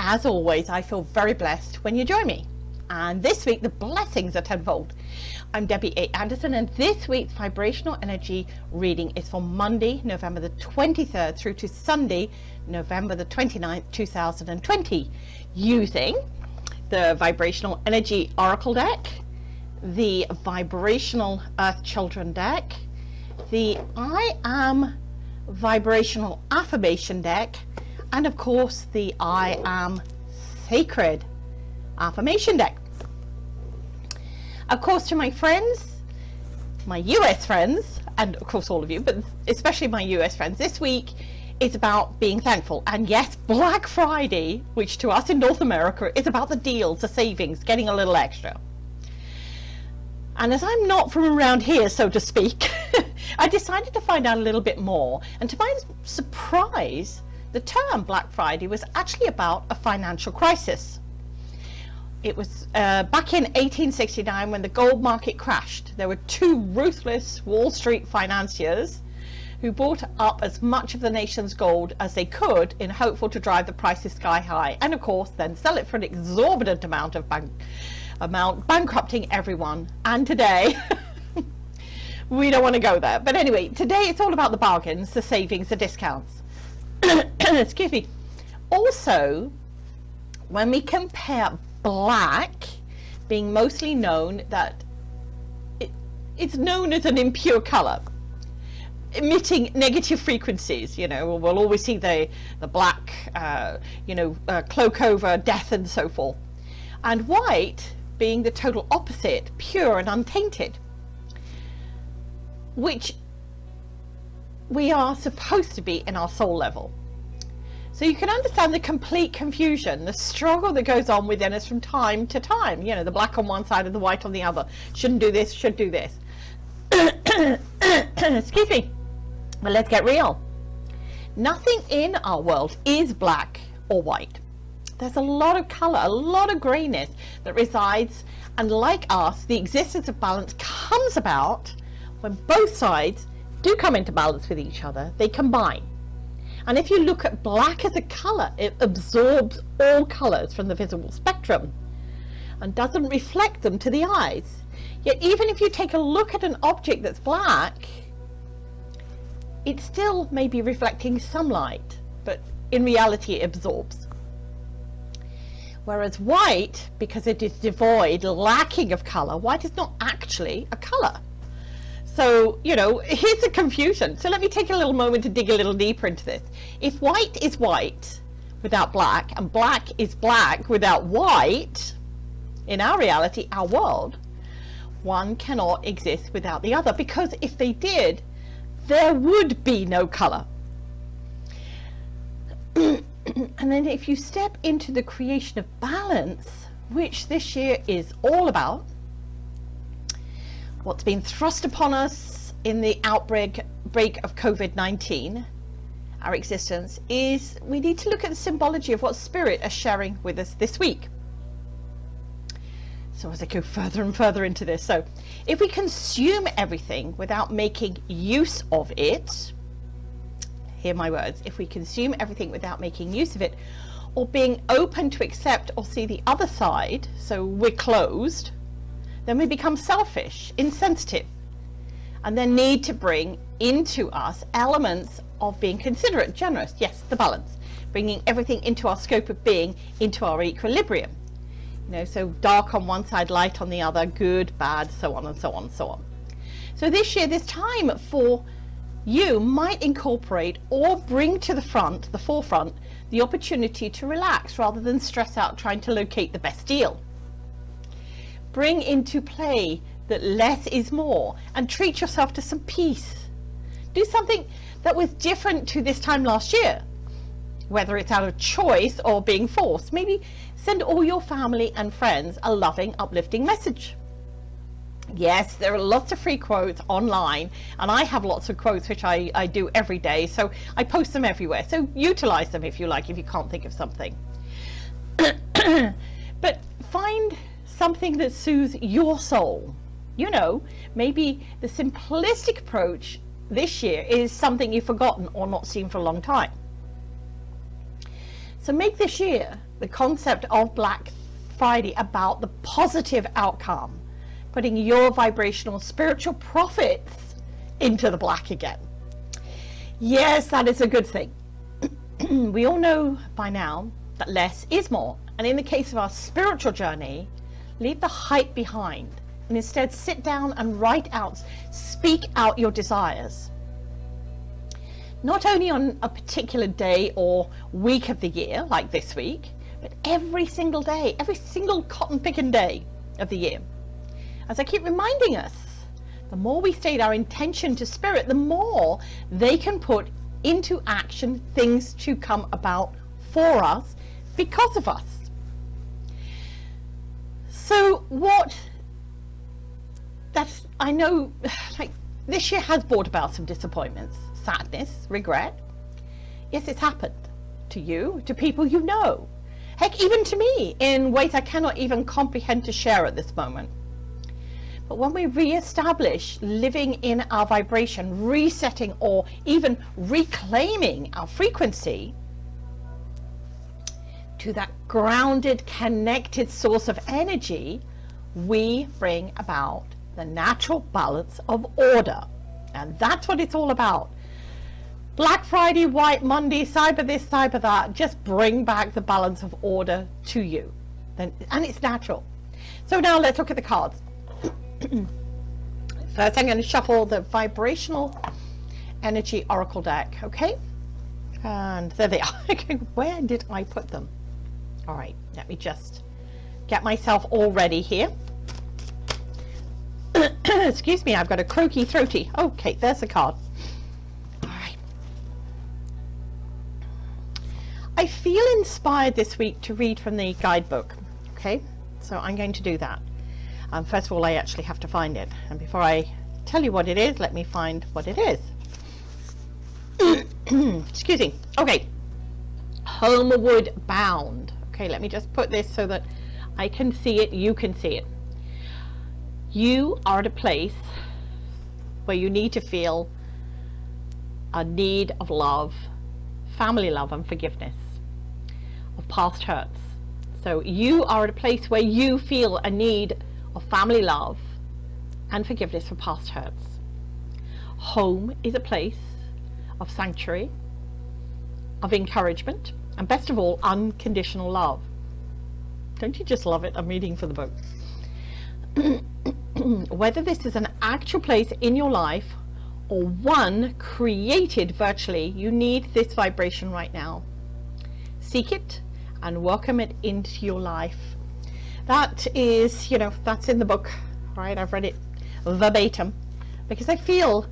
as always, I feel very blessed when you join me. And this week, the blessings are tenfold. I'm Debbie A. Anderson, and this week's vibrational energy reading is for Monday, November the 23rd through to Sunday, November the 29th, 2020, using the Vibrational Energy Oracle deck, the Vibrational Earth Children deck, the I Am Vibrational Affirmation deck, and of course the I Am Sacred Affirmation deck. Of course, to my friends, my US friends, and of course all of you, but especially my US friends, this week is about being thankful. And yes, Black Friday, which to us in North America is about the deals, the savings, getting a little extra. And as I'm not from around here, so to speak, I decided to find out a little bit more. And to my surprise, the term Black Friday was actually about a financial crisis. It was back in 1869 when the gold market crashed. There were two ruthless Wall Street financiers who bought up as much of the nation's gold as they could in hopeful to drive the prices sky high, and of course then sell it for an exorbitant amount, bankrupting everyone. And today we don't want to go there, but anyway, today it's all about the bargains, the savings, the discounts. Excuse me. Also, when we compare black, being mostly known that it's known as an impure color, emitting negative frequencies, we'll always see the black cloak over death and so forth, and white being the total opposite, pure and untainted, which we are supposed to be in our soul level. So you can understand the complete confusion, the struggle that goes on within us from time to time. The black on one side and the white on the other. Shouldn't do this, should do this. Excuse me. But let's get real. Nothing in our world is black or white. There's a lot of color, a lot of grayness that resides. And like us, the existence of balance comes about when both sides do come into balance with each other. They combine. And if you look at black as a color, it absorbs all colors from the visible spectrum and doesn't reflect them to the eyes. Yet even if you take a look at an object that's black, it still may be reflecting some light, but in reality it absorbs. Whereas white, because it is devoid, lacking of color, white is not actually a color. So, here's the confusion. So let me take a little moment to dig a little deeper into this. If white is white without black, and black is black without white, in our reality, our world, one cannot exist without the other, because if they did, there would be no color. And then if you step into the creation of balance, which this year is all about, what's been thrust upon us in the outbreak of COVID-19, our existence, is we need to look at the symbology of what Spirit is sharing with us this week. So as I go further and further into this, so if we consume everything without making use of it, hear my words, if we consume everything without making use of it, or being open to accept or see the other side, so we're closed, then we become selfish, insensitive, and then need to bring into us elements of being considerate, generous, yes, the balance, bringing everything into our scope of being, into our equilibrium. So dark on one side, light on the other, good, bad, so on and so on and so on. So this year, this time for you might incorporate or bring to the forefront, the opportunity to relax rather than stress out trying to locate the best deal. Bring into play that less is more and treat yourself to some peace. Do something that was different to this time last year, whether it's out of choice or being forced. Maybe send all your family and friends a loving, uplifting message. Yes, there are lots of free quotes online, and I have lots of quotes which I do every day, so I post them everywhere. So utilize them if you like, if you can't think of something. But find something that soothes your soul. Maybe the simplistic approach this year is something you've forgotten or not seen for a long time. So make this year the concept of Black Friday about the positive outcome, putting your vibrational spiritual profits into the black again. Yes, that is a good thing. We all know by now that less is more. And in the case of our spiritual journey, leave the hype behind and instead sit down and write out, speak out your desires. Not only on a particular day or week of the year, like this week, but every single day, every single cotton picking day of the year. As I keep reminding us, the more we state our intention to spirit, the more they can put into action things to come about for us because of us. So I know, like, this year has brought about some disappointments, sadness, regret. Yes, it's happened to you, to people you know. Heck, even to me, in ways I cannot even comprehend to share at this moment. But when we re-establish living in our vibration, resetting or even reclaiming our frequency to that grounded, connected source of energy, we bring about the natural balance of order. And that's what it's all about. Black Friday, White Monday, Cyber this, Cyber that, just bring back the balance of order to you. And it's natural. So now let's look at the cards. First, I'm going to shuffle the vibrational energy oracle deck. Okay, and there they are. Where did I put them? All right, let me just get myself all ready here. Excuse me, I've got a croaky throaty. Okay, there's the card. All right, I feel inspired this week to read from the guidebook. Okay, so I'm going to do that. First of all, I actually have to find it. And before I tell you what it is, let me find what it is. Excuse me. Okay. Homeward bound. Okay, let me just put this so that I can see it, you can see it. You are at a place where you need to feel a need of love, family love and forgiveness of past hurts. So you are at a place where you feel a need of family love and forgiveness for past hurts. Home is a place of sanctuary, of encouragement, and best of all, unconditional love. Don't you just love it? I'm reading from the book. Whether this is an actual place in your life or one created virtually, you need this vibration right now. Seek it and welcome it into your life. That is, that's in the book, right? I've read it verbatim because I feel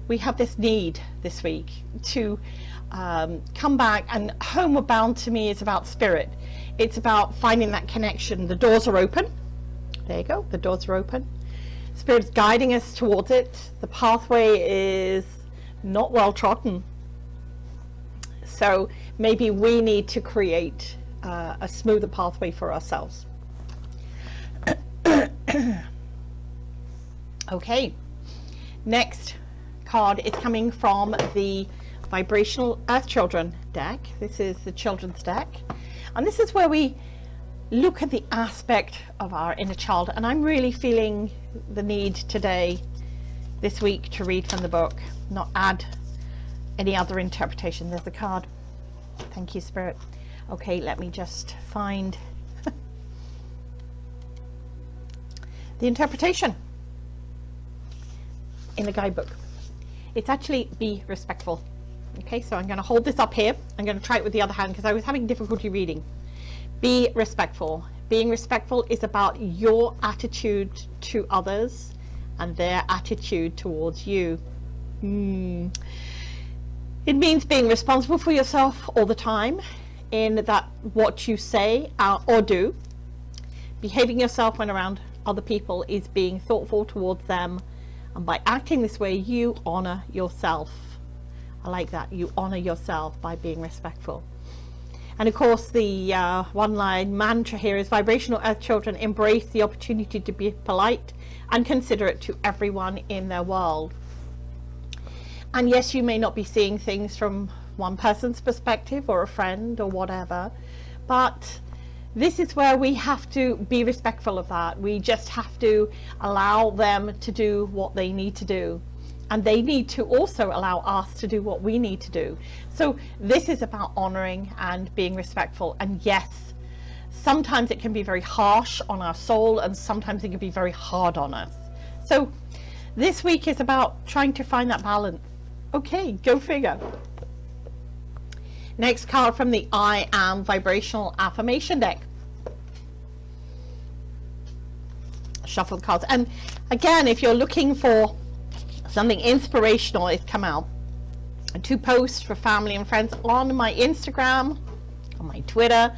we have this need this week to come back, and homeward bound to me is about spirit. It's about finding that connection. The doors are open. There you go. The doors are open. Spirit's guiding us towards it. The pathway is not well trodden. So maybe we need to create a smoother pathway for ourselves. Okay, next card is coming from the Vibrational Earth Children deck. This is the children's deck, and this is where we look at the aspect of our inner child. And I'm really feeling the need today, this week, to read from the book, not add any other interpretation. There's the card. Thank you, Spirit. Okay, let me just find the interpretation in the guidebook. It's actually be respectful. Okay, so I'm going to hold this up here. I'm going to try it with the other hand because I was having difficulty reading. Be respectful. Being respectful is about your attitude to others and their attitude towards you. It means being responsible for yourself all the time, in that what you say or do. Behaving yourself when around other people is being thoughtful towards them, and by acting this way you honor yourself. I like that. You honor yourself by being respectful. And of course, the one-line mantra here is Vibrational Earth Children embrace the opportunity to be polite and considerate to everyone in their world. And yes, you may not be seeing things from one person's perspective or a friend or whatever, but this is where we have to be respectful of that. We just have to allow them to do what they need to do. And they need to also allow us to do what we need to do. So this is about honoring and being respectful. And yes, sometimes it can be very harsh on our soul, and sometimes it can be very hard on us. So this week is about trying to find that balance. Okay, go figure. Next card from the I Am Vibrational Affirmation deck. Shuffle the cards. And again, if you're looking for something inspirational, it's come out. To post for family and friends on my Instagram, on my Twitter,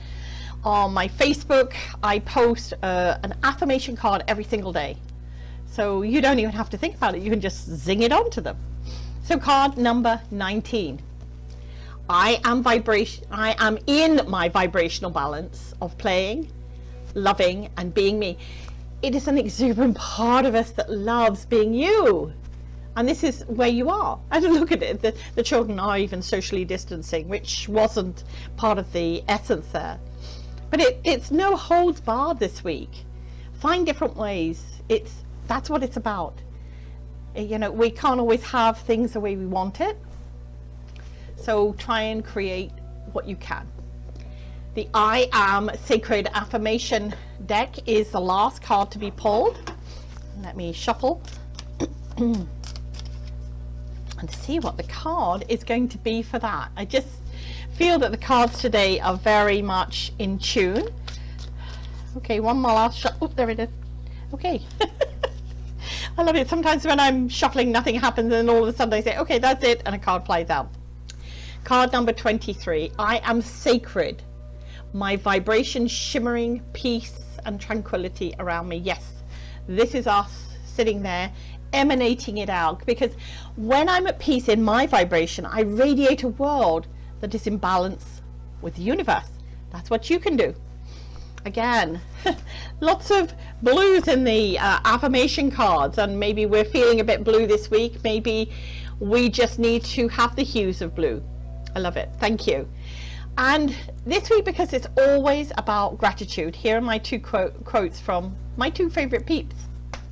on my Facebook, I post an affirmation card every single day. So you don't even have to think about it. You can just zing it onto them. So card number 19. I am in my vibrational balance of playing, loving, and being me. It is an exuberant part of us that loves being you. And this is where you are. And look at it, the children are even socially distancing, which wasn't part of the essence there. But it's no holds barred this week. Find different ways. That's what it's about. You know, we can't always have things the way we want it. So try and create what you can. The I Am Sacred Affirmation deck is the last card to be pulled. Let me shuffle and see what the card is going to be for that. I just feel that the cards today are very much in tune. Okay, one more last shuffle. Oh, there it is. Okay. I love it. Sometimes when I'm shuffling, nothing happens, and all of a sudden I say, okay, that's it, and a card flies out. Card number 23. I am sacred. My vibration shimmering peace and tranquility around me. Yes, this is us sitting there emanating it out, because when I'm at peace in my vibration, I radiate a world that is in balance with the universe. That's what you can do. Again, lots of blues in the affirmation cards, and maybe we're feeling a bit blue this week. Maybe we just need to have the hues of blue. I love it. Thank you. And this week, because it's always about gratitude, here are my two quotes from my two favorite peeps.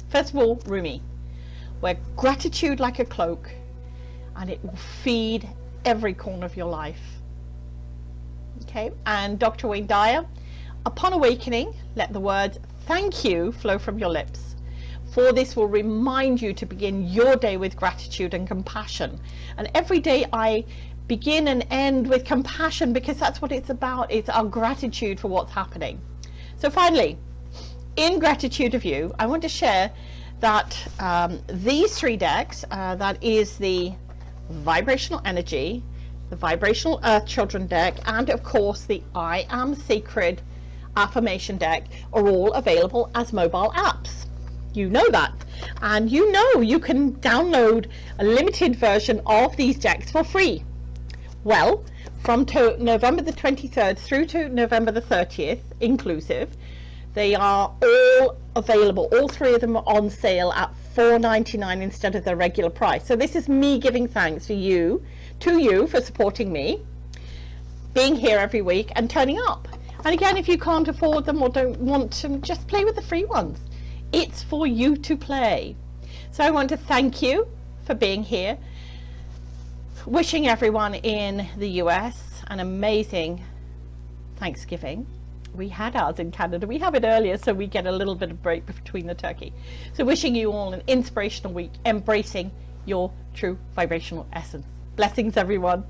First of all, Rumi: wear gratitude like a cloak, and it will feed every corner of your life. Okay. And Dr. Wayne Dyer: upon awakening, let the words thank you flow from your lips, for this will remind you to begin your day with gratitude and compassion. And every day I begin and end with compassion, because that's what it's about. It's our gratitude for what's happening. So finally, in gratitude of you, I want to share that these three decks, that is the vibrational energy, the vibrational earth children deck, and of course the I Am Sacred affirmation deck, are all available as mobile apps. You know that, and you know you can download a limited version of these decks for free. Well, from November the 23rd through to November the 30th inclusive, they are all available, all three of them are on sale at $4.99 instead of their regular price. So this is me giving thanks to you for supporting me, being here every week and turning up. And again, if you can't afford them or don't want to, just play with the free ones. It's for you to play. So I want to thank you for being here. Wishing everyone in the US an amazing Thanksgiving. We had ours in Canada. We have it earlier, so we get a little bit of break between the turkey. So wishing you all an inspirational week, embracing your true vibrational essence. Blessings, everyone.